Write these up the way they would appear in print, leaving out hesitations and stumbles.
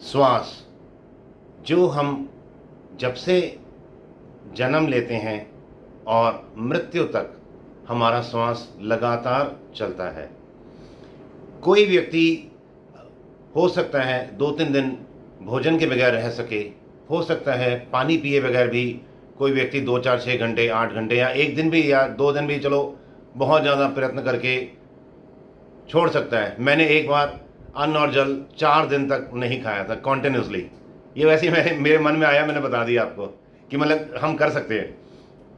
श्वास जो हम जब से जन्म लेते हैं और मृत्यु तक हमारा श्वास लगातार चलता है। कोई व्यक्ति हो सकता है 2-3 दिन भोजन के बगैर रह सके, हो सकता है पानी पिए बगैर भी कोई व्यक्ति 2-4-6 घंटे 8 घंटे या 1 दिन भी या 2 दिन भी चलो बहुत ज़्यादा प्रयत्न करके छोड़ सकता है। मैंने एक बार अन्न और जल 4 दिन तक नहीं खाया था कॉन्टिन्यूसली। ये वैसे ही मेरे मन में आया, मैंने बता दिया आपको कि मतलब हम कर सकते हैं।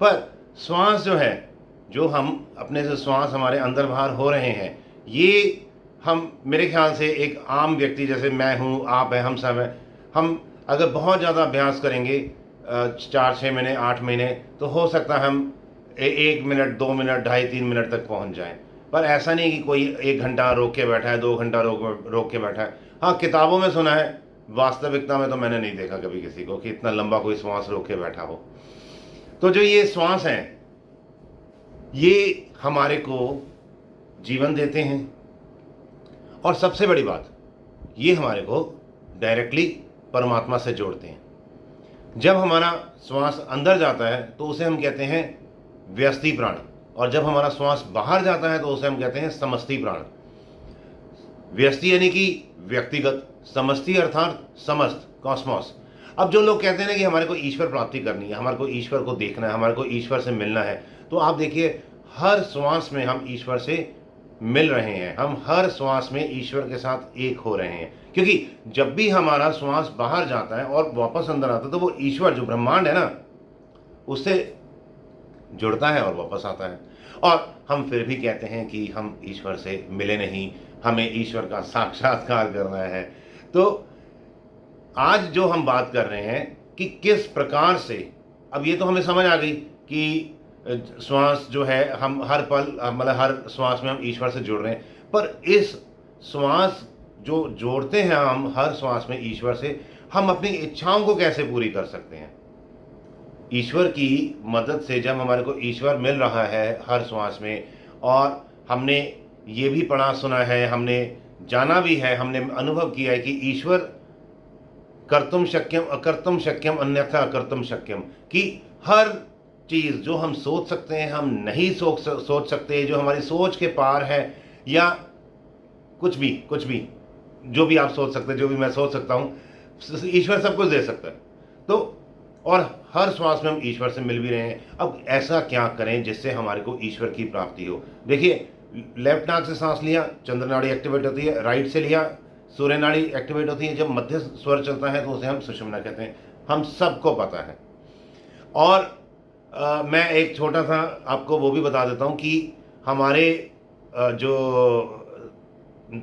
पर श्वास जो है, जो हम अपने से श्वास हमारे अंदर बाहर हो रहे हैं, ये हम मेरे ख्याल से एक आम व्यक्ति जैसे मैं हूँ, आप हैं, हम सब हैं, हम अगर बहुत ज़्यादा अभ्यास करेंगे 4-6 महीने 8 महीने तो हो सकता है हम 1 मिनट 2 मिनट 2.5-3 मिनट तक पहुँच जाएं। पर ऐसा नहीं कि कोई 1 घंटा रोक के बैठा है, 2 घंटा रोक के बैठा है। हाँ, किताबों में सुना है, वास्तविकता में तो मैंने नहीं देखा कभी किसी को कि इतना लंबा कोई श्वास रोक के बैठा हो। तो जो ये श्वास हैं, ये हमारे को जीवन देते हैं और सबसे बड़ी बात, ये हमारे को डायरेक्टली परमात्मा से जोड़ते हैं। जब हमारा श्वास अंदर जाता है तो उसे हम कहते हैं व्यष्टि प्राण, और जब हमारा श्वास बाहर जाता है तो उसे हम कहते हैं समष्टि प्राण। व्यष्टि यानी कि व्यक्तिगत, समष्टि अर्थात समस्त, कॉस्मोस। अब जो लोग कहते हैं ना कि हमारे को ईश्वर प्राप्ति करनी है, हमारे को ईश्वर को देखना है, हमारे को ईश्वर से मिलना है, तो आप देखिए हर श्वास में हम ईश्वर से मिल रहे हैं, हम हर श्वास में ईश्वर के साथ एक हो रहे हैं। क्योंकि जब भी हमारा श्वास बाहर जाता है और वापस अंदर आता है तो वो ईश्वर जो ब्रह्मांड है ना, उससे जुड़ता है और वापस आता है। और हम फिर भी कहते हैं कि हम ईश्वर से मिले नहीं, हमें ईश्वर का साक्षात्कार करना है। तो आज जो हम बात कर रहे हैं कि किस प्रकार से, अब ये तो हमें समझ आ गई कि श्वास जो है हम हर पल मतलब हर श्वास में हम ईश्वर से जुड़ रहे हैं, पर इस श्वास जो जोड़ते हैं हम हर श्वास में ईश्वर से, हम अपनी इच्छाओं को कैसे पूरी कर सकते हैं। ईश्वर की मदद से जब हमारे को ईश्वर मिल रहा है हर श्वास में, और हमने ये भी पढ़ा सुना है, हमने जाना भी है, हमने अनुभव किया है कि ईश्वर कर्तुम शक्यम अकर्तुम शक्यम अन्यथा अकर्तुम शक्यम, कि हर चीज़ जो हम सोच सकते हैं हम नहीं सोच सकते, जो हमारी सोच के पार है, या कुछ भी जो भी आप सोच सकते हैं, जो भी मैं सोच सकता हूँ, ईश्वर सब कुछ दे सकता है। तो और हर श्वास में हम ईश्वर से मिल भी रहे हैं। अब ऐसा क्या करें जिससे हमारे को ईश्वर की प्राप्ति हो। देखिए, लेफ्ट नाक से सांस लिया, चंद्र नाड़ी एक्टिवेट होती है, राइट से लिया, सूर्य नाड़ी एक्टिवेट होती है। जब मध्य स्वर चलता है तो उसे हम सुषुम्ना कहते हैं, हम सबको पता है। और मैं एक छोटा सा आपको वो भी बता देता हूँ कि हमारे जो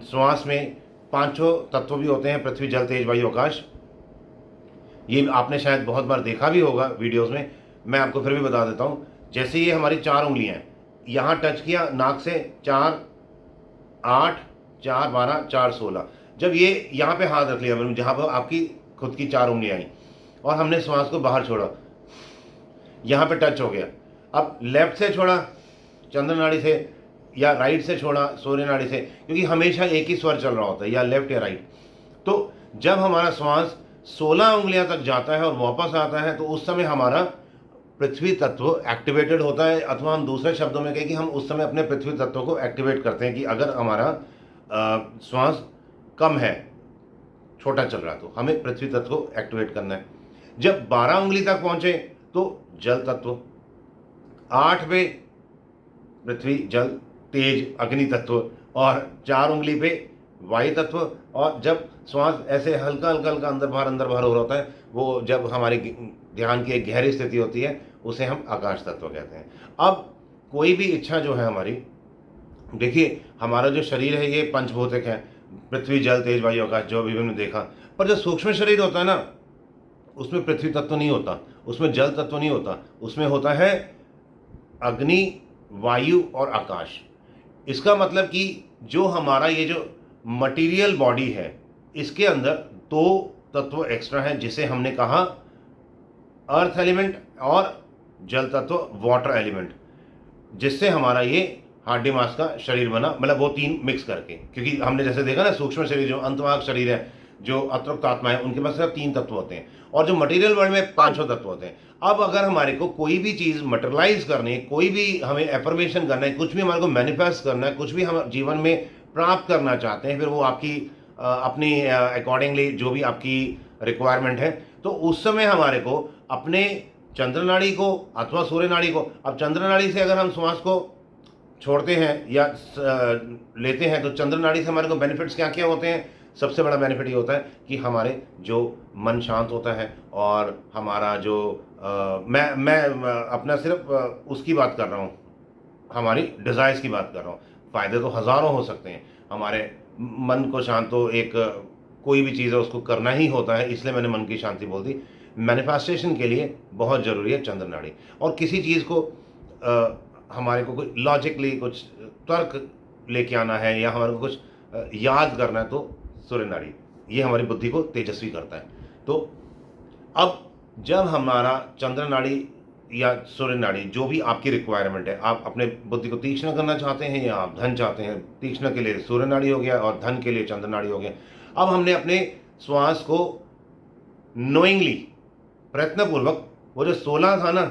श्वास में 5 तत्व भी होते हैं, पृथ्वी जल तेज वायु आकाश। ये आपने शायद बहुत बार देखा भी होगा वीडियोस में, मैं आपको फिर भी बता देता हूँ। जैसे ये हमारी 4 उंगलियां हैं, यहाँ टच किया नाक से, 4 8 4 12 4 16, जब ये यहाँ पे हाथ रख लिया जहाँ पर आपकी खुद की 4 उंगलियां आई और हमने श्वास को बाहर छोड़ा, यहाँ पे टच हो गया। अब लेफ्ट से छोड़ा चंद्र नाड़ी से, या राइट से छोड़ा सूर्य नाड़ी से, क्योंकि हमेशा एक ही स्वर चल रहा होता है, या लेफ्ट या राइट। तो जब हमारा श्वास 16 उंगलियां तक जाता है और वापस आता है तो उस समय हमारा पृथ्वी तत्व एक्टिवेटेड होता है, अथवा हम दूसरे शब्दों में कहें कि हम उस समय अपने पृथ्वी तत्व को एक्टिवेट करते हैं कि अगर हमारा श्वास कम है, छोटा चल रहा है, तो हमें पृथ्वी तत्व को एक्टिवेट करना है। जब 12 उंगली तक पहुंचे तो जल तत्व, 8 पे पृथ्वी जल तेज अग्नि तत्व, और 4 उंगली पे वायु तत्व। और जब श्वास ऐसे हल्का हल्का हल्का अंदर बाहर हो रहा होता है, वो जब हमारे ध्यान की एक गहरी स्थिति होती है, उसे हम आकाश तत्व कहते हैं। अब कोई भी इच्छा जो है हमारी, देखिए हमारा जो शरीर है ये पंचभौतिक है, पृथ्वी जल तेज वायु आकाश, जो भी हमने देखा। पर जो सूक्ष्म शरीर होता है ना, उसमें पृथ्वी तत्व नहीं होता, उसमें जल तत्व नहीं होता, उसमें होता है अग्नि, वायु और आकाश। इसका मतलब कि जो हमारा ये जो मटेरियल बॉडी है, इसके अंदर 2 तत्व एक्स्ट्रा हैं, जिसे हमने कहा अर्थ एलिमेंट और जल तत्व वाटर एलिमेंट, जिससे हमारा ये हाड्डी मांस का शरीर बना, मतलब वो 3 मिक्स करके। क्योंकि हमने जैसे देखा ना, सूक्ष्म शरीर जो अंतवाहक शरीर है, जो अतृप्त आत्मा है उनके पास सिर्फ 3 तत्व होते हैं, और जो मटेरियल वर्ल्ड में 500 तत्व होते हैं। अब अगर हमारे को कोई भी चीज़ मटेरियलाइज करनी है, कोई भी हमें एफर्मेशन करना है, कुछ भी हमारे को मैनिफेस्ट करना है, कुछ भी हम जीवन में प्राप्त करना चाहते हैं, फिर वो आपकी अपनी अकॉर्डिंगली जो भी आपकी रिक्वायरमेंट है, तो उस समय हमारे को अपने चंद्र नाड़ी को अथवा सूर्य नाड़ी को, अब चंद्र नाड़ी से अगर हम श्वास को छोड़ते हैं या लेते हैं तो चंद्र नाड़ी से हमारे को बेनिफिट्स क्या क्या होते हैं। सबसे बड़ा बेनिफिट ये होता है कि हमारे जो मन शांत होता है, और हमारा जो मैं अपना सिर्फ उसकी बात कर रहा हूँ, हमारी डिज़ायर्स की बात कर रहा हूँ। फ़ायदे तो हज़ारों हो सकते हैं। हमारे मन को शांत, तो एक कोई भी चीज़ है उसको करना ही होता है, इसलिए मैंने मन की शांति बोल दी। मैनिफेस्टेशन के लिए बहुत ज़रूरी है चंद्र नाड़ी। और किसी चीज़ को हमारे को कुछ लॉजिकली कुछ तर्क लेके आना है, या हमारे को कुछ याद करना है, तो सूर्य नाड़ी ये हमारी बुद्धि को तेजस्वी करता है। तो अब जब हमारा चंद्र नाड़ी या सूर्य नाड़ी, जो भी आपकी रिक्वायरमेंट है, आप अपने बुद्धि को तीक्ष्ण करना चाहते हैं या आप धन चाहते हैं, तीक्ष्ण के लिए सूर्य नाड़ी हो गया और धन के लिए चंद्र नाड़ी हो गया। अब हमने अपने श्वास को नोइंगली, प्रयत्नपूर्वक, वो जो 16 था ना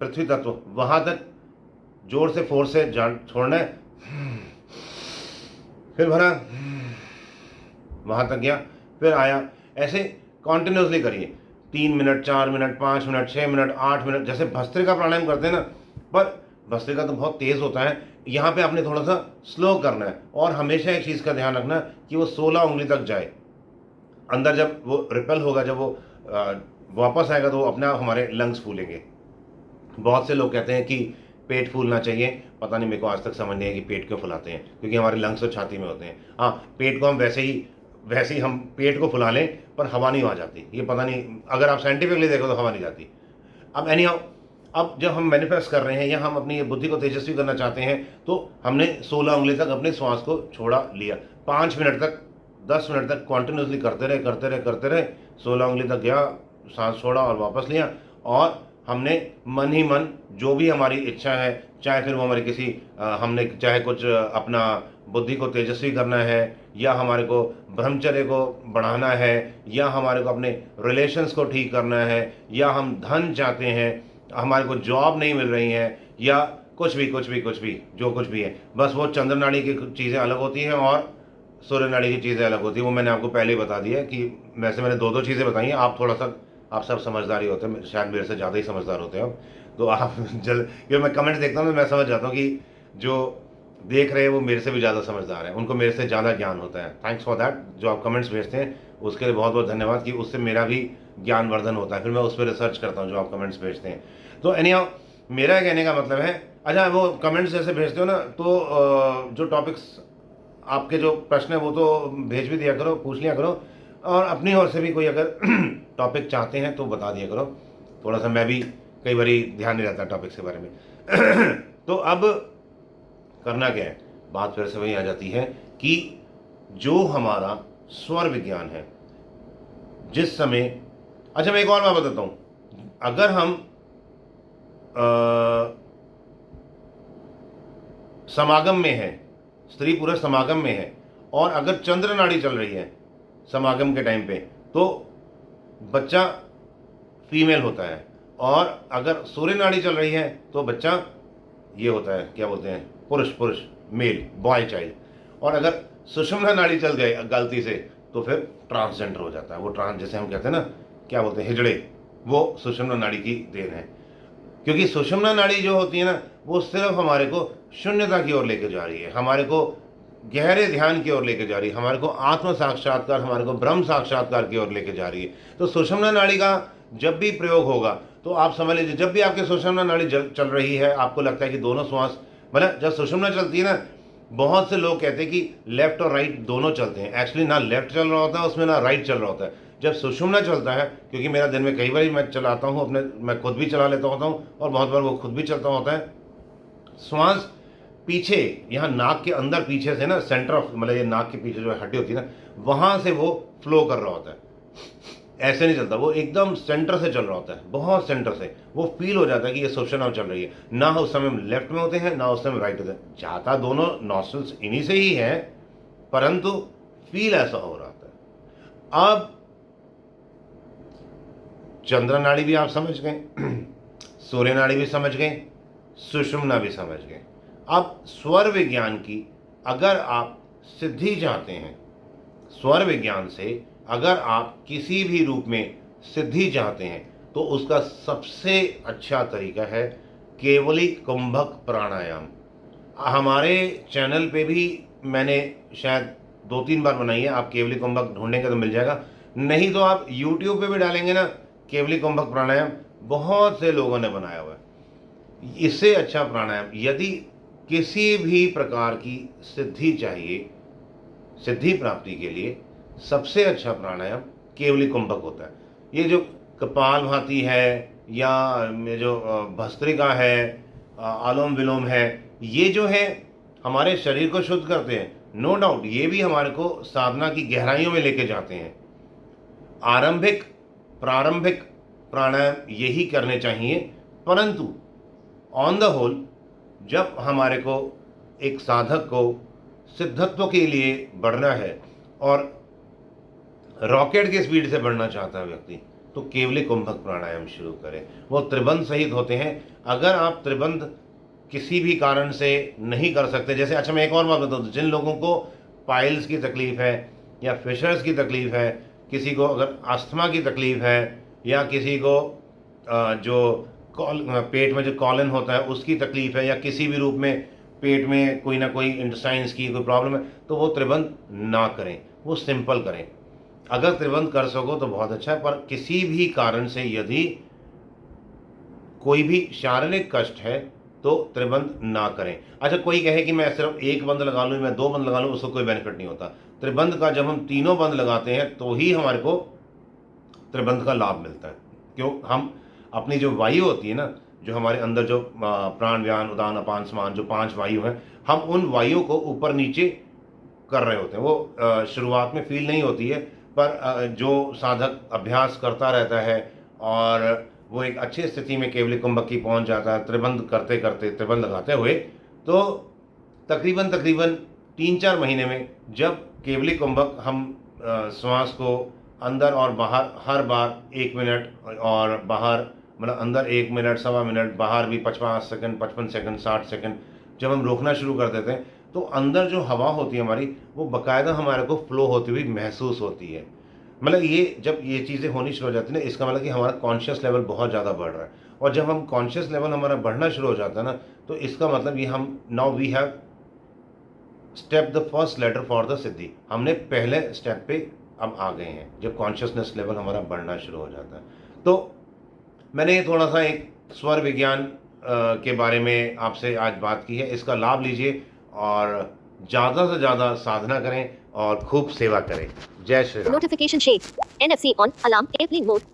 पृथ्वी तत्व, वहां तक जोर से फोर्स से छोड़ना है, फिर भरा, वहां तक गया, फिर आया, ऐसे कॉन्टिन्यूसली करिए। 3 minute, 4 minute, 5 minute, 6 minute, 8 minute, जैसे भस्त्रिका प्राणायाम करते हैं ना, पर भस्त्रिका तो बहुत तेज होता है, यहाँ पे आपने थोड़ा सा स्लो करना है। और हमेशा एक चीज़ का ध्यान रखना कि वो 16 उंगली तक जाए अंदर। जब वो रिपेल होगा, जब वो वापस आएगा, तो वो अपने आप हमारे लंग्स फूलेंगे। बहुत से लोग कहते हैं कि पेट फूलना चाहिए, पता नहीं, मेरे को आज तक समझ नहीं है कि पेट क्यों फुलाते हैं, क्योंकि हमारे लंग्स तो छाती में होते हैं। हाँ, पेट को हम वैसे ही हम पेट को फुला लें, पर हवा नहीं आ जाती, ये पता नहीं, अगर आप साइंटिफिकली देखो तो हवा नहीं जाती। अब एनी हाउ, अब जब हम मैनिफेस्ट कर रहे हैं या हम अपनी बुद्धि को तेजस्वी करना चाहते हैं, तो हमने 16 उंगली तक अपने श्वास को छोड़ा लिया। 5 मिनट तक, 10 मिनट तक कॉन्टिन्यूसली करते रहे। 16 उंगली तक गया, सांस छोड़ा और वापस लिया, और हमने मन ही मन जो भी हमारी इच्छा है, चाहे फिर वो हमारी किसी हमने चाहे कुछ अपना बुद्धि को तेजस्वी करना है, या हमारे को ब्रह्मचर्य को बढ़ाना है, या हमारे को अपने रिलेशंस को ठीक करना है, या हम धन चाहते हैं, हमारे को जॉब नहीं मिल रही है, या कुछ भी जो कुछ भी है, बस वो चंद्र नाड़ी की चीज़ें अलग होती हैं और सूर्य नाड़ी की चीज़ें अलग होती हैं। वो मैंने आपको पहले ही बता दिया है कि वैसे मैंने 2 चीज़ें बताई हैं। आप थोड़ा सा, आप सब समझदारी होते हैं, शायद मेरे से ज़्यादा ही समझदार होते हैं आप, तो आप क्योंकि मैं कमेंट्स देखता हूँ तो मैं समझ जाता हूँ कि जो देख रहे हैं वो मेरे से भी ज़्यादा समझदार है, उनको मेरे से ज़्यादा ज्ञान होता है। Thanks for that. जो आप कमेंट्स भेजते हैं उसके लिए बहुत बहुत धन्यवाद, कि उससे मेरा भी ज्ञान वर्धन होता है, फिर मैं उस पर रिसर्च करता हूँ जो आप कमेंट्स भेजते हैं। तो एनी हाउ, मेरा कहने का मतलब है, अच्छा वो कमेंट्स जैसे भेजते हो ना, तो जो टॉपिक्स आपके जो प्रश्न है वो तो भेज भी दिया करो, पूछ लिया करो, और अपनी ओर से भी कोई अगर टॉपिक चाहते हैं तो बता दिया करो। थोड़ा सा मैं भी कई बार ध्यान नहीं रहता टॉपिक्स के बारे में। तो अब करना क्या है, बात फिर से वही आ जाती है कि जो हमारा स्वर विज्ञान है, जिस समय, अच्छा मैं एक और बात बताता हूँ, अगर हम समागम में है, स्त्री पुरुष समागम में है, और अगर चंद्र नाड़ी चल रही है समागम के टाइम पे, तो बच्चा फीमेल होता है, और अगर सूर्य नाड़ी चल रही है तो बच्चा ये होता है, क्या बोलते हैं, पुरुष, मेल, बॉय चाइल्ड। और अगर सुषुम्ना नाड़ी चल गए गलती से, तो फिर ट्रांसजेंडर हो जाता है। वो ट्रांस, जैसे हम कहते हैं ना, क्या बोलते हैं, हिजड़े, वो सुषुम्ना नाड़ी की देन है। क्योंकि सुषुम्ना नाड़ी जो होती है ना, वो सिर्फ हमारे को शून्यता की ओर लेके जा रही है, हमारे को गहरे ध्यान की ओर लेके जा रही है, हमारे को आत्म साक्षात्कार, हमारे को ब्रह्म साक्षात्कार की ओर लेके जा रही है। तो सुषुम्ना नाड़ी का जब भी प्रयोग होगा, तो आप समझ लीजिए, जब भी आपके सुषुम्ना नाड़ी चल रही है, आपको लगता है कि दोनों श्वास, मतलब जब सुषुम्ना चलती है ना, बहुत से लोग कहते हैं कि लेफ्ट और राइट दोनों चलते हैं। एक्चुअली ना लेफ्ट चल रहा होता है उसमें, ना राइट चल रहा होता है। जब सुषुम्ना चलता है, क्योंकि मेरा दिन में कई बार मैं चलाता हूँ अपने, मैं खुद भी चला लेता होता हूँ, और बहुत बार वो खुद भी चलता होता है। श्वास पीछे, यहाँ नाक के अंदर पीछे से ना, सेंटर ऑफ, मतलब ये नाक के पीछे जो हड्डी होती है ना, वहाँ से वो फ्लो कर रहा होता है, ऐसे नहीं चलता, वो एकदम सेंटर से चल रहा होता है, बहुत सेंटर से। वो फील हो जाता है कि ये सुषुम्ना चल रही है, ना उस समय लेफ्ट में होते हैं, ना उस समय राइट होते हैं। जाता दोनों नॉस्ट्रल्स इन्हीं से ही है, परंतु फील ऐसा हो रहा है। अब चंद्र नाड़ी भी आप समझ गए, सूर्य नाड़ी भी समझ गए, सुषुम्ना भी समझ गए। अब स्वर विज्ञान की अगर आप सिद्धि चाहते हैं, स्वर विज्ञान से अगर आप किसी भी रूप में सिद्धि चाहते हैं, तो उसका सबसे अच्छा तरीका है केवली कुंभक प्राणायाम। हमारे चैनल पे भी मैंने शायद 2-3 बार बनाई है, आप केवली कुंभक ढूंढेंगे तो मिल जाएगा, नहीं तो आप यूट्यूब पे भी डालेंगे ना केवली कुंभक प्राणायाम, बहुत से लोगों ने बनाया हुआ है। इससे अच्छा प्राणायाम, यदि किसी भी प्रकार की सिद्धि चाहिए, सिद्धि प्राप्ति के लिए सबसे अच्छा प्राणायाम केवली कुंभक होता है। ये जो कपालभाति है या ये जो भस्त्रिका है, अनुलोम विलोम है, ये जो है हमारे शरीर को शुद्ध करते हैं, नो डाउट, ये भी हमारे को साधना की गहराइयों में लेके जाते हैं। प्रारंभिक प्राणायाम यही करने चाहिए, परंतु ऑन द होल जब हमारे को एक साधक को सिद्धत्व के लिए बढ़ना है और रॉकेट की स्पीड से बढ़ना चाहता है व्यक्ति, तो केवली कुंभक प्राणायाम शुरू करें। वो त्रिबंध सहित होते हैं। अगर आप त्रिबंध किसी भी कारण से नहीं कर सकते, जैसे अच्छा मैं एक और बात बताऊँ, जिन लोगों को पाइल्स की तकलीफ है या फिशर्स की तकलीफ है, किसी को अगर अस्थमा की तकलीफ है या किसी को जो पेट में जो कॉलन होता है उसकी तकलीफ है, या किसी भी रूप में पेट में कोई ना कोई इंटेस्टाइन्स की कोई प्रॉब्लम है, तो वो त्रिबंध ना करें, वो सिंपल करें। अगर त्रिबंध कर सको तो बहुत अच्छा है, पर किसी भी कारण से यदि कोई भी शारीरिक कष्ट है तो त्रिबंध ना करें। अच्छा, कोई कहे कि मैं सिर्फ एक बंद लगा लूँ, मैं 2 बंद लगा लूँ, उसको कोई बेनिफिट नहीं होता। त्रिबंध का जब हम 3 बंद लगाते हैं तो ही हमारे को त्रिबंध का लाभ मिलता है। क्यों? हम अपनी जो वायु होती है ना, जो हमारे अंदर जो प्राण व्यान उदान अपान समान जो 5 वायु हैं, हम उन वायु को ऊपर नीचे कर रहे होते हैं। वो शुरुआत में फील नहीं होती है, पर जो साधक अभ्यास करता रहता है और वो एक अच्छी स्थिति में केवली कुंभक की पहुंच जाता है, त्रिबंध करते करते, त्रिबंध लगाते हुए, तो तकरीबन 3-4 महीने में जब केवली कुंभक हम श्वास को अंदर और बाहर हर बार 1 मिनट और बाहर, मतलब अंदर 1 मिनट, सवा मिनट, बाहर भी 50 सेकंड, 55 सेकंड, 60 सेकंड जब हम रोकना शुरू कर देते हैं, तो अंदर जो हवा होती है हमारी, वो बाकायदा हमारे को फ्लो होती हुई महसूस होती है। मतलब ये जब ये चीज़ें होनी शुरू हो जाती है ना, इसका मतलब कि हमारा कॉन्शियस लेवल बहुत ज़्यादा बढ़ रहा है। और जब हम कॉन्शियस लेवल हमारा बढ़ना शुरू हो जाता है ना, तो इसका मतलब ये हम now we have step the first letter for the सिद्धि। हमने पहले स्टेप पे अब आ गए हैं, जब कॉन्शियसनेस लेवल हमारा बढ़ना शुरू हो जाता है। तो मैंने ये थोड़ा सा एक स्वर विज्ञान के बारे में आपसे आज बात की है। इसका लाभ लीजिए और ज़्यादा से ज़्यादा साधना करें और खूब सेवा करें। जय Shri Ram. Notification shades. NFC on. Alarm. Airplane mode.